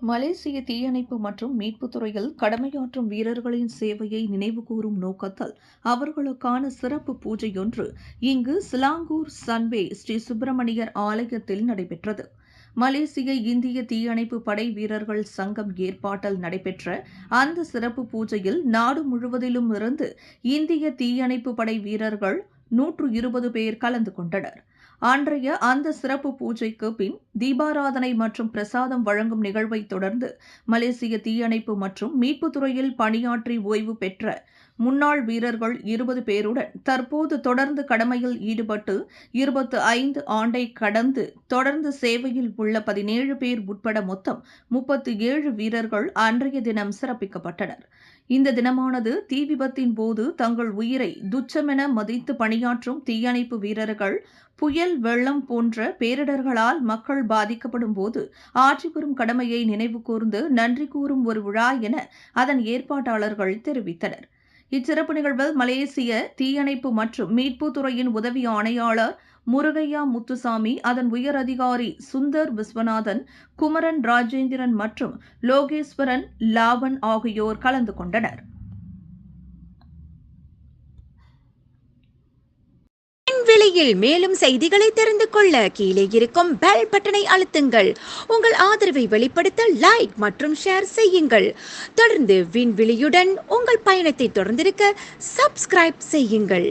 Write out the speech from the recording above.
மலேசிய தீயணைப்பு மற்றும் மீட்புத் துறையில் கடமையாற்றும் வீரர்களின் சேவையை நினைவுகூரும் நோக்கத்தால் அவர்களுக்கான சிறப்பு பூஜையொன்று இங்கு சிலாங்கூர் சன்வே ஸ்ரீ சுப்பிரமணியர் ஆலயத்தில் நடைபெற்றது. மலேசிய இந்திய தீயணைப்பு படை வீரர்கள் சங்கம் ஏற்பாட்டில் நடைபெற்ற அந்த சிறப்பு பூஜையில் நாடு முழுவதிலும் இருந்து இந்திய தீயணைப்பு படை வீரர்கள் 120 பேர் கலந்து கொண்டனர். அன்றைய அந்த சிறப்பு பூஜைக்கு பின் தீபாராதனை மற்றும் பிரசாதம் வழங்கும் நிகழ்வை தொடர்ந்து மலேசிய தீயணைப்பு மற்றும் மீட்புத் துறையில் பணியாற்றி ஓய்வு பெற்ற முன்னாள் வீரர்கள் 20 பேருடன் தற்போது தொடர்ந்து கடமையில் ஈடுபட்டு 25 ஆண்டை கடந்து தொடர்ந்து சேவையில் உள்ள 17 பேர் உட்பட மொத்தம் 37 வீரர்கள் அன்றைய தினம் சிறப்பிக்கப்பட்டனர். இந்த தினமானது தீ விபத்தின் போது தங்கள் உயிரை துச்சமென மதித்து பணியாற்றும் தீயணைப்பு வீரர்கள் புயல், வெள்ளம் போன்ற பேரிடர்களால் மக்கள் பாதிக்கப்படும் போது ஆற்றி வரும் கடமையை நினைவு கூர்ந்து நன்றி கூறும் ஒரு விழா என அதன் ஏற்பாட்டாளர்கள் தெரிவித்தனர். இச்சிறப்பு நிகழ்வில் மலேசிய தீயணைப்பு மற்றும் மீட்புத் துறையின் உதவி ஆணையாளர் முருகையா முத்துசாமி, அதன் உயர் அதிகாரி சுந்தர் விஸ்வநாதன், குமரன் ராஜேந்திரன் மற்றும் லோகேஸ்வரன் லாவன் ஆகியோர் கலந்து கொண்டனர். விலையில் மேலும் செய்திகளை தெரிந்து கொள்ள கீழே இருக்கும் பெல் பட்டனை அழுத்துங்கள். உங்கள் ஆதரவை வெளிப்படுத்த லைக் மற்றும் ஷேர் செய்யுங்கள். தொடர்ந்து விண்வெளியுடன் உங்கள் பயணத்தை தொடர்ந்திருக்க சப்ஸ்கிரைப் செய்யுங்கள்.